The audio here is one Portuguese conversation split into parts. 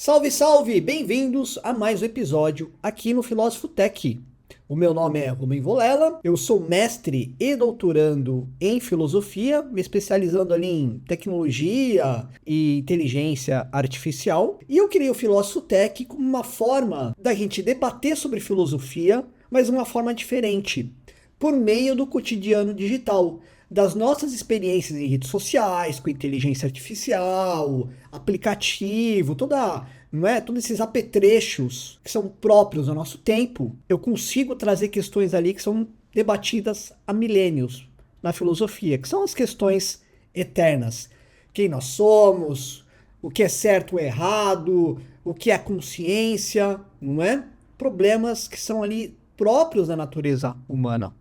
Salve, salve! Bem-vindos a mais um episódio aqui no Filósofo Tech. O meu nome é Rubem Volela, eu sou mestre e doutorando em filosofia, me especializando ali em tecnologia e inteligência artificial. E eu criei o Filósofo Tech como uma forma da gente debater sobre filosofia, mas uma forma diferente, por meio do cotidiano digital, das nossas experiências em redes sociais, com inteligência artificial, aplicativo, todos esses apetrechos que são próprios do nosso tempo, eu consigo trazer questões ali que são debatidas há milênios na filosofia, que são as questões eternas. Quem nós somos, o que é certo ou errado, o que é consciência, não é? Problemas que são ali próprios da natureza humana.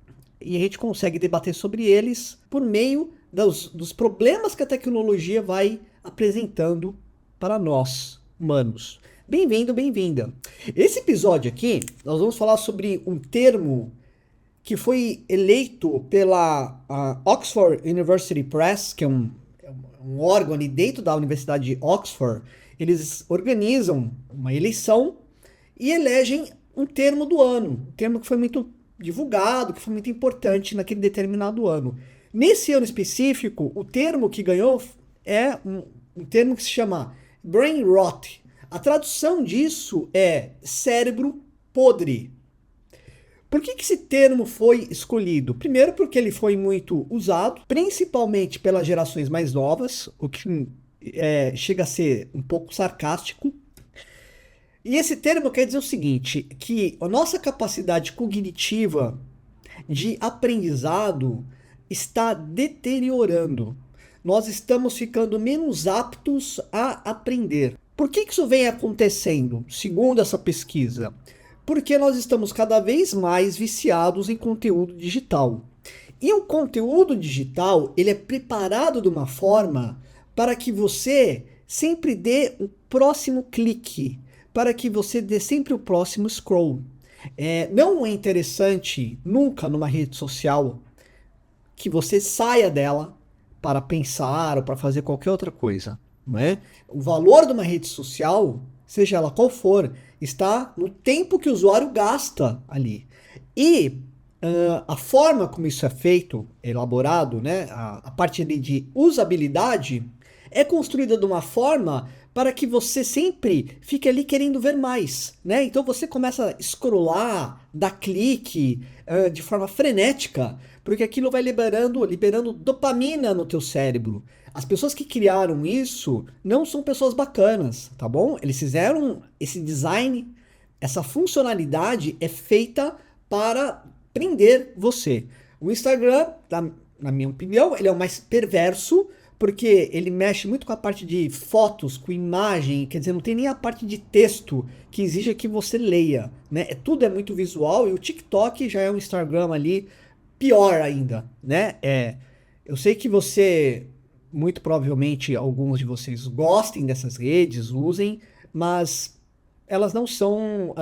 E a gente consegue debater sobre eles por meio dos problemas que a tecnologia vai apresentando para nós, humanos. Bem-vindo, bem-vinda. Esse episódio aqui, nós vamos falar sobre um termo que foi eleito pela Oxford University Press, que é um órgão ali dentro da Universidade de Oxford. Eles organizam uma eleição e elegem um termo do ano, um termo que foi muito divulgado, que foi muito importante naquele determinado ano. Nesse ano específico, o termo que ganhou é um termo que se chama brain rot. A tradução disso é cérebro podre. Por que esse termo foi escolhido? Primeiro porque ele foi muito usado, principalmente pelas gerações mais novas, o que chega a ser um pouco sarcástico. E esse termo quer dizer o seguinte, que a nossa capacidade cognitiva de aprendizado está deteriorando. Nós estamos ficando menos aptos a aprender. Por que isso vem acontecendo, segundo essa pesquisa? Porque nós estamos cada vez mais viciados em conteúdo digital. E o conteúdo digital, ele é preparado de uma forma para que você sempre dê o próximo clique, para que você dê sempre o próximo scroll. Não é interessante nunca numa rede social que você saia dela para pensar ou para fazer qualquer outra coisa. Não é? O valor de uma rede social, seja ela qual for, está no tempo que o usuário gasta ali. E a forma como isso é feito, elaborado, né, a parte de usabilidade, é construída de uma forma para que você sempre fique ali querendo ver mais, né? Então você começa a scrollar, dar clique de forma frenética, porque aquilo vai liberando dopamina no teu cérebro. As pessoas que criaram isso não são pessoas bacanas, tá bom? Eles fizeram esse design, essa funcionalidade é feita para prender você. O Instagram, na minha opinião, ele é o mais perverso, porque ele mexe muito com a parte de fotos, com imagem, quer dizer, não tem nem a parte de texto que exige que você leia, né? Tudo é muito visual e o TikTok já é um Instagram ali pior ainda, né? Eu sei que muito provavelmente alguns de vocês gostem dessas redes, usem, mas elas não são,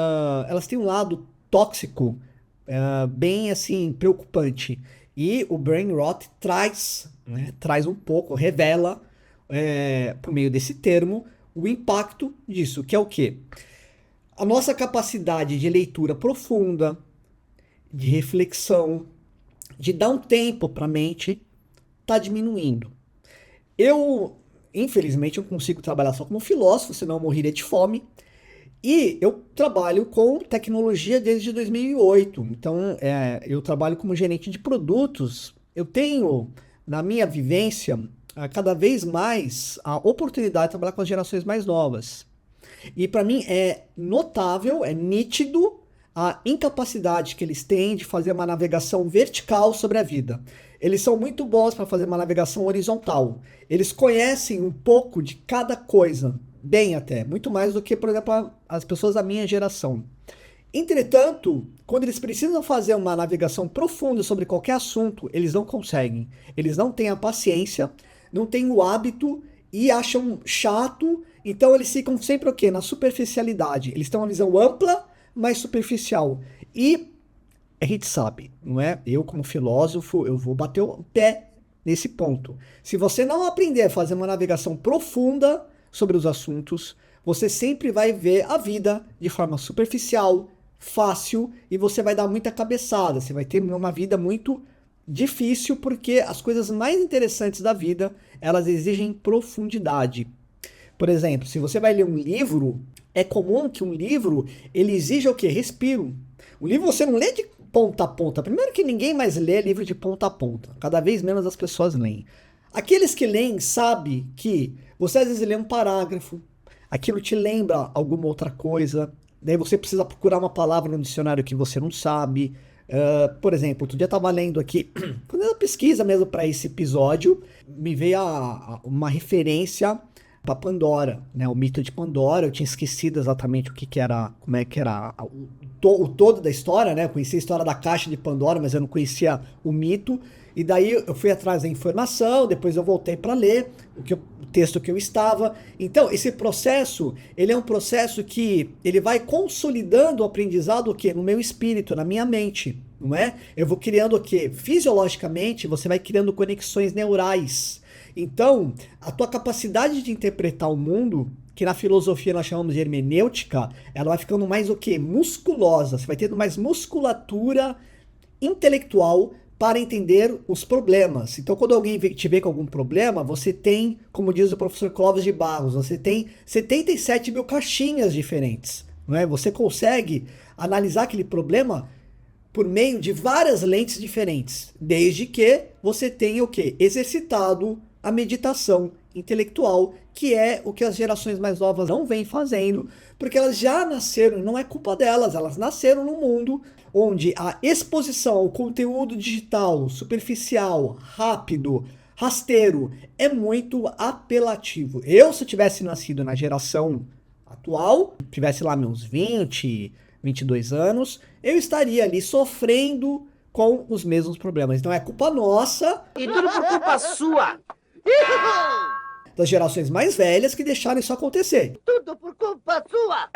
elas têm um lado tóxico, bem assim, preocupante. E o Brain Rot traz um pouco, revela, por meio desse termo, o impacto disso, que é o quê? A nossa capacidade de leitura profunda, de reflexão, de dar um tempo para a mente, está diminuindo. Infelizmente, eu consigo trabalhar só como filósofo, senão eu morreria de fome. E eu trabalho com tecnologia desde 2008. Então, eu trabalho como gerente de produtos. Eu tenho, na minha vivência, cada vez mais a oportunidade de trabalhar com as gerações mais novas. E para mim é notável, é nítido a incapacidade que eles têm de fazer uma navegação vertical sobre a vida. Eles são muito bons para fazer uma navegação horizontal. Eles conhecem um pouco de cada coisa, bem até, muito mais do que, por exemplo, as pessoas da minha geração. Entretanto, quando eles precisam fazer uma navegação profunda sobre qualquer assunto, eles não conseguem. Eles não têm a paciência, não têm o hábito e acham chato, então eles ficam sempre o quê? Na superficialidade. Eles têm uma visão ampla, mas superficial. E a gente sabe, não é? Eu, como filósofo, eu vou bater o pé nesse ponto. Se você não aprender a fazer uma navegação profunda sobre os assuntos, você sempre vai ver a vida de forma superficial, fácil, e você vai dar muita cabeçada, você vai ter uma vida muito difícil, porque as coisas mais interessantes da vida, elas exigem profundidade. Por exemplo, se você vai ler um livro, é comum que um livro, ele exija o quê? Respiro. O livro você não lê de ponta a ponta. Primeiro que ninguém mais lê livro de ponta a ponta. Cada vez menos as pessoas leem. Aqueles que leem sabem que você às vezes lê um parágrafo, aquilo te lembra alguma outra coisa, daí você precisa procurar uma palavra no dicionário que você não sabe. Por exemplo, outro dia eu estava lendo aqui, fazendo uma pesquisa mesmo para esse episódio, me veio uma referência para Pandora, né? O mito de Pandora. Eu tinha esquecido exatamente o que era, como é que era o todo da história, né? Eu conhecia a história da caixa de Pandora, mas eu não conhecia o mito. E daí eu fui atrás da informação, depois eu voltei para ler o texto que eu estava. Então, esse processo, ele é um processo que ele vai consolidando o aprendizado o quê? No meu espírito, na minha mente, não é? Eu vou criando o quê? Fisiologicamente, você vai criando conexões neurais. Então, a tua capacidade de interpretar o mundo, que na filosofia nós chamamos de hermenêutica, ela vai ficando mais o quê? Musculosa. Você vai tendo mais musculatura intelectual para entender os problemas. Então, quando alguém te vê com algum problema, você tem, como diz o professor Clóvis de Barros, você tem 77 mil caixinhas diferentes. Não é? Você consegue analisar aquele problema por meio de várias lentes diferentes, desde que você tenha o quê? Exercitado a meditação intelectual, que é o que as gerações mais novas não vêm fazendo, porque elas já nasceram, não é culpa delas, elas nasceram num mundo onde a exposição ao conteúdo digital, superficial, rápido, rasteiro, é muito apelativo. Eu, se eu tivesse nascido na geração atual, tivesse lá meus 20, 22 anos, eu estaria ali sofrendo com os mesmos problemas. Então é culpa nossa. E tudo por culpa sua! Das gerações mais velhas que deixaram isso acontecer. Tudo por culpa sua!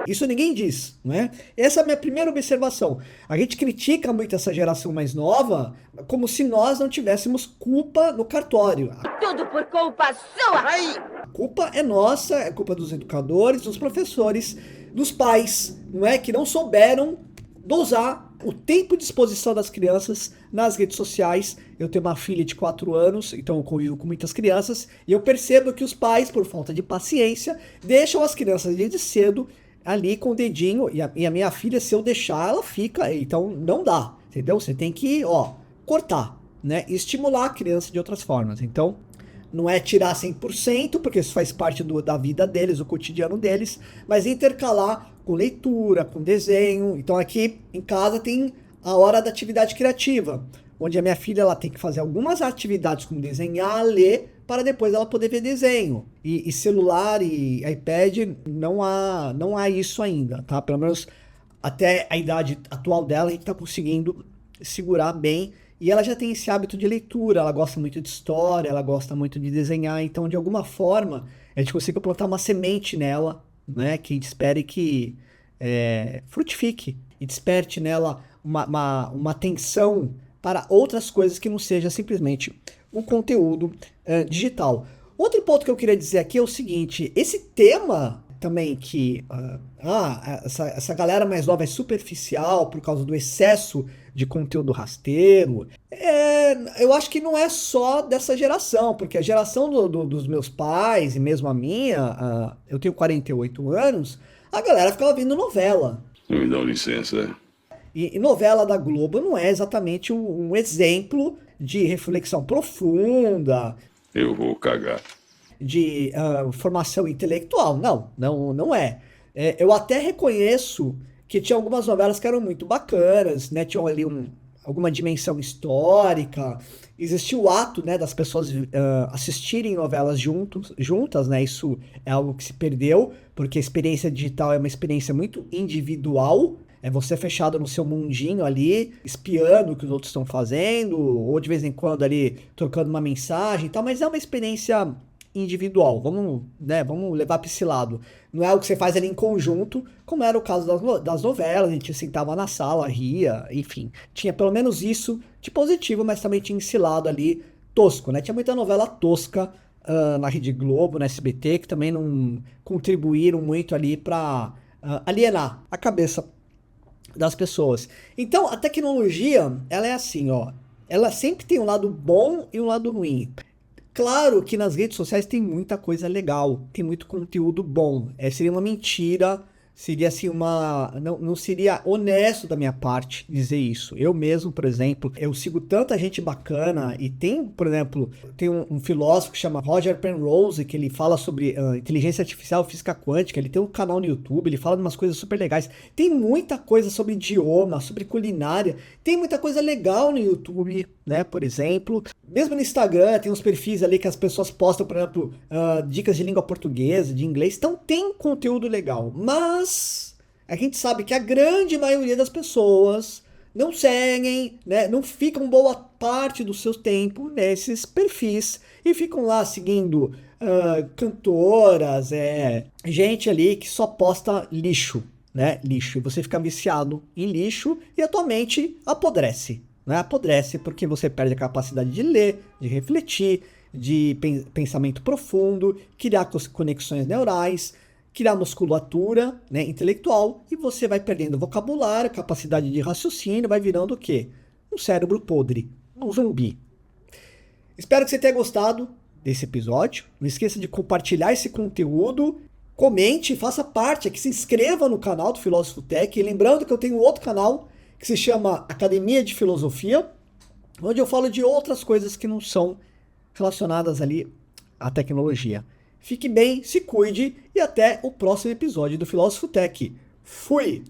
Isso ninguém diz, não é? Essa é a minha primeira observação. A gente critica muito essa geração mais nova como se nós não tivéssemos culpa no cartório. Tudo por culpa sua! A culpa é nossa, é culpa dos educadores, dos professores, dos pais, não é? Que não souberam dosar o tempo de exposição das crianças nas redes sociais. Eu tenho uma filha de 4 anos, então eu convivo com muitas crianças, e eu percebo que os pais, por falta de paciência, deixam as crianças desde cedo ali com o dedinho, e a minha filha, se eu deixar, ela fica, então não dá, entendeu? Você tem que, cortar, né? E estimular a criança de outras formas. Então, não é tirar 100%, porque isso faz parte da vida deles, do cotidiano deles, mas intercalar com leitura, com desenho. Então aqui em casa tem a hora da atividade criativa, onde a minha filha ela tem que fazer algumas atividades como desenhar, ler, para depois ela poder ver desenho. E celular e iPad não há isso ainda, tá? Pelo menos até a idade atual dela a gente está conseguindo segurar bem. E ela já tem esse hábito de leitura, ela gosta muito de história, ela gosta muito de desenhar, então de alguma forma a gente conseguiu plantar uma semente nela, né, que a gente espere que frutifique e desperte nela uma atenção para outras coisas que não seja simplesmente o conteúdo digital. Outro ponto que eu queria dizer aqui é o seguinte: esse tema também que essa galera mais nova é superficial por causa do excesso de conteúdo rasteiro, eu acho que não é só dessa geração, porque a geração dos meus pais e mesmo a minha, eu tenho 48 anos, a galera ficava vendo novela. Me dá licença. E novela da Globo não é exatamente um exemplo de reflexão profunda. Eu vou cagar. De formação intelectual. Não é. Eu até reconheço que tinha algumas novelas que eram muito bacanas, né? Tinham ali alguma dimensão histórica. Existia o ato, né, das pessoas assistirem novelas juntas, né? Isso é algo que se perdeu, porque a experiência digital é uma experiência muito individual. É você fechado no seu mundinho ali, espiando o que os outros estão fazendo, ou de vez em quando ali trocando uma mensagem e tal, mas é uma experiência individual, vamos levar para esse lado. Não é algo que você faz ali em conjunto, como era o caso das novelas, a gente sentava na sala, ria, enfim. Tinha pelo menos isso de positivo, mas também tinha esse lado ali tosco, né? Tinha muita novela tosca na Rede Globo, na SBT, que também não contribuíram muito ali para alienar a cabeça das pessoas. Então, a tecnologia, ela é assim, ó, ela sempre tem um lado bom e um lado ruim. Claro que nas redes sociais tem muita coisa legal, tem muito conteúdo bom. Seria uma mentira, seria assim não seria honesto da minha parte dizer isso. Eu mesmo, por exemplo, eu sigo tanta gente bacana e tem, por exemplo, tem um filósofo que chama Roger Penrose, que ele fala sobre inteligência artificial, física quântica, ele tem um canal no YouTube, ele fala de umas coisas super legais. Tem muita coisa sobre idioma, sobre culinária, tem muita coisa legal no YouTube, né, por exemplo. Mesmo no Instagram, tem uns perfis ali que as pessoas postam, por exemplo, dicas de língua portuguesa, de inglês. Então tem conteúdo legal, mas a gente sabe que a grande maioria das pessoas não seguem, né, não ficam boa parte do seu tempo nesses perfis e ficam lá seguindo cantoras, gente ali que só posta lixo, né, lixo. E você fica viciado em lixo e a tua mente apodrece. Né? Apodrece porque você perde a capacidade de ler, de refletir, de pensamento profundo, criar conexões neurais, criar musculatura, né, intelectual, e você vai perdendo vocabulário, capacidade de raciocínio, vai virando o quê? Um cérebro podre, um zumbi. Espero que você tenha gostado desse episódio. Não esqueça de compartilhar esse conteúdo, comente, faça parte, que se inscreva no canal do Filósofo Tech. E lembrando que eu tenho outro canal que se chama Academia de Filosofia, onde eu falo de outras coisas que não são relacionadas ali à tecnologia. Fique bem, se cuide e até o próximo episódio do Filósofo Tech. Fui!